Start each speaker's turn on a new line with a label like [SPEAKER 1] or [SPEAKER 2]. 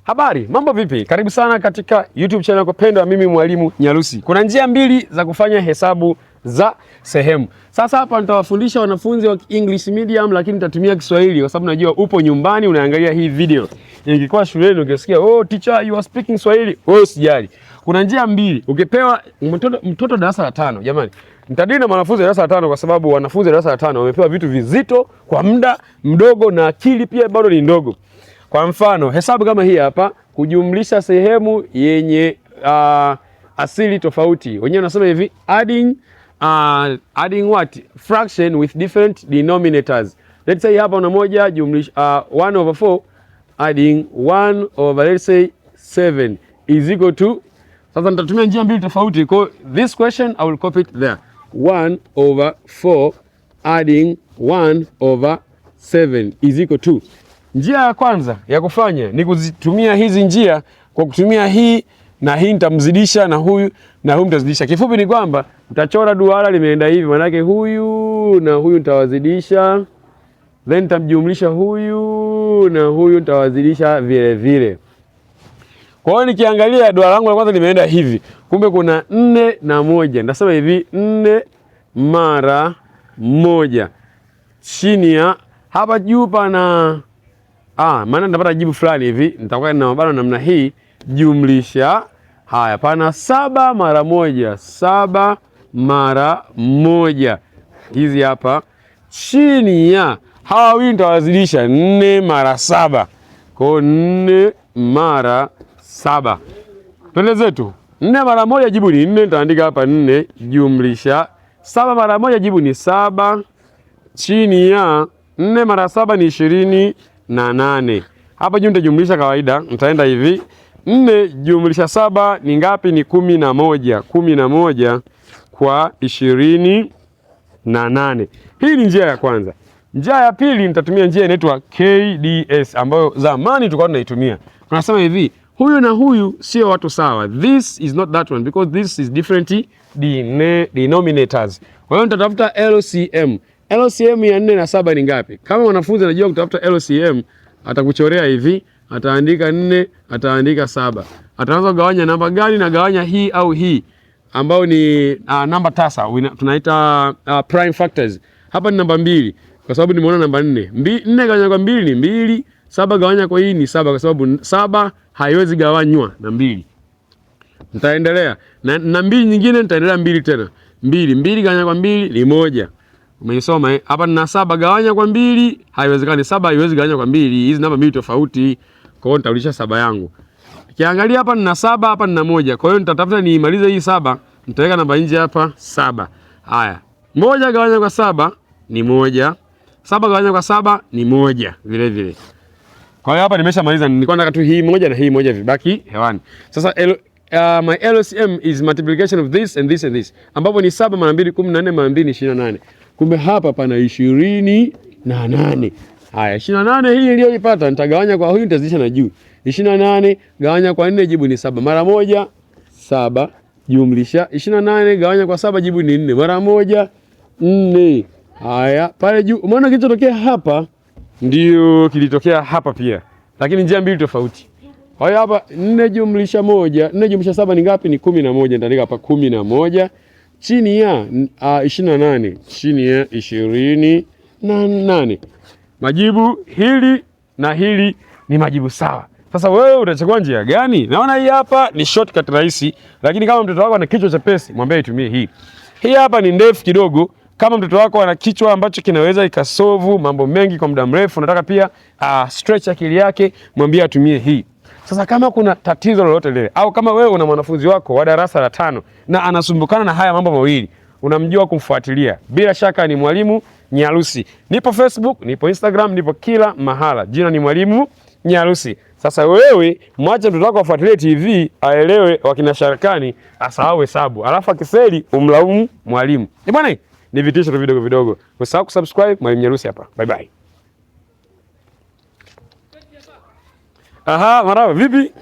[SPEAKER 1] Habari, mambo vipi? Karibu sana katika YouTube channel yako pendwa, mimi Mwalimu Nyalusi. Kuna njia mbili za kufanya hesabu za sehemu. Sasa hapa nitawafundisha wanafunzi wa English medium, lakini nitatumia Kiswahili kwa sababu najua upo nyumbani unaangalia hii video. Ingekuwa shuleni ungesikia, "Oh teacher, you are speaking Swahili." Wewe usijali. Kuna njia mbili. Ukipewa mtoto darasa la 5, jamani. Nitadili na wanafunzi darasa la 5 kwa sababu wanafunzi darasa la 5 wamepewa vitu vizito kwa muda mdogo na akili pia bado ni ndogo. Kwa mfano, hesabu kama hii hapa, kujumlisha sehemu yenye asili tofauti. Wenyewe wanasema hivi, adding what? Fraction with different denominators. Let's say hapa una moja jumlisha 1/4 adding 1/, let's say 7 is equal to. Sasa nitatumia njia mbili tofauti. Kwa this question I will copy it there. 1/4 adding 1/7 is equal to. Njia ya kwanza ya kufanya ni kuzitumia hizi njia kwa kutumia hii na hii nitamzidisha na huyu mtazidisha. Kifupi ni kwamba mtachora duara limeenda hivi, maana yake huyu na huyu nitawazidisha, then nitamjumlisha huyu na huyu nitawazidisha vile vile. Kwa hiyo nikiangalia duara langu la kwanza limeenda hivi, kumbe kuna 4 na 1. Nitasema hivi 4 mara 1 chini ya hapa juu pana maana nitapata jibu fulani hivi, nitakuwa na mabano namna hii, jumlisha haya pana 7 mara 1, 7 mara 1. Hizi hapa chini ya hawa wawili nitawazidisha 4 mara 7. Kwa 4 mara 7. Twende zetu. 4 mara 1 jibu ni 4, nitaandika hapa 4 jumlisha 7 mara 1 jibu ni 7 chini ya 4 mara 7 ni 28. Hapa juu nitajumlisha kawaida, nitaenda hivi 4 jumlisha 7 ni ngapi? Ni 11. 11 kwa 28. Hii ni njia ya kwanza. Njia ya pili nitatumia njia inaitwa KDS ambayo zamani tulikuwa tunaitumia. Tunasema hivi, huyu na huyu sio watu sawa. This is not that one because this is different denominators. Kwa hiyo nitatafuta LCM. LCM ya 4 na 7 ni ngapi? Kama mwanafunzi anajua kutafuta LCM, atakuchorea hivi, ataandika 4, ataandika 7. Ataanza kugawanya namba gani na gawanya hii au hii, ambao ni namba tasa, tunaita prime factors. Hapa ni namba 2 kwa sababu nimeona namba 4. 4 gawanya kwa 2 ni 2, 7 gawanya kwa hii ni 7 kwa sababu 7 haiwezi gawanywa na 2. Nitaendelea na 2 nyingine, nitaendelea 2 tena. 2 gawanya kwa 2 ni 1. Umeisoma hapa na 7 gawanya kwa 2 haiwezekani, 7 haiwezi gawanya kwa 2. Hizi namba mbili tofauti. Kwa hiyo nitarudisha 7 yangu. Kiangalia hapa nina 7, hapa nina 1. Kwa hiyo nitatafuta niimalize hii 7, nitaweka namba nje hapa 7. Haya. 1 gawanya kwa 7 ni 1. 7 gawanya kwa 7 ni 1 vile vile. Kwa hiyo hapa nimeshamaliza, nilikuwa nataka tu hii 1 na hii 1 vibaki hewani. Sasa my LCM is multiplication of this and this and this, ambapo ni 7 mara 2 14 mara 2 ni 28. Kumbe hapa pana 28. Haya, 28 hii iliyoipata nitagawanya kwa huyu, nitazidisha na juu. 28 gawanya kwa 4 jibu ni 7 mara 1 7 jumlisha 28 gawanya kwa 7 jibu ni 4 mara 1 4. Haya, pale juu umeona kilichotokea hapa ndio kilitokea hapa pia, lakini njia mbili tofauti. Kwa hiyo hapa 4 jumlisha 1, 4 jumlisha 7 ni ngapi? Ni 11. Nitaandika hapa 11 chini ya 28, chini ya 28. Majibu hili na hili ni majibu sawa. Sasa wewe utachagua njia gani? Naona hii hapa ni shortcut rahisi, lakini kama mtoto wako ana kichwa chepesi, mwambie itumie hii. Hii hapa ni ndefu kidogo. Kama mtoto wako ana kichwa ambacho kinaweza ikasolve mambo mengi kwa muda mrefu, nataka pia stretch akili yake, mwambie atumie hii. Sasa kama kuna tatizo lolote lile, au kama wewe una mwanafunzi wako wa darasa la 5 na anasumbukana na haya mambo mawili, unamjua kumfuatilia, bila shaka ni Mwalimu Nyalusi. Nipo Facebook, nipo Instagram, nipo kila mahala. Jina ni Mwalimu Nyalusi. Sasa wewe mwache mtoto wako afuatilie TV, aelewe wakina Sharakani, asahau hesabu. Alafu akiseli umlaumu mwalimu. Bwana, ni vitisho vidogo vidogo. Usisahau kusubscribe. Mwalimu Nyalusi hapa. Bye bye. Aha, marahaba, vipi?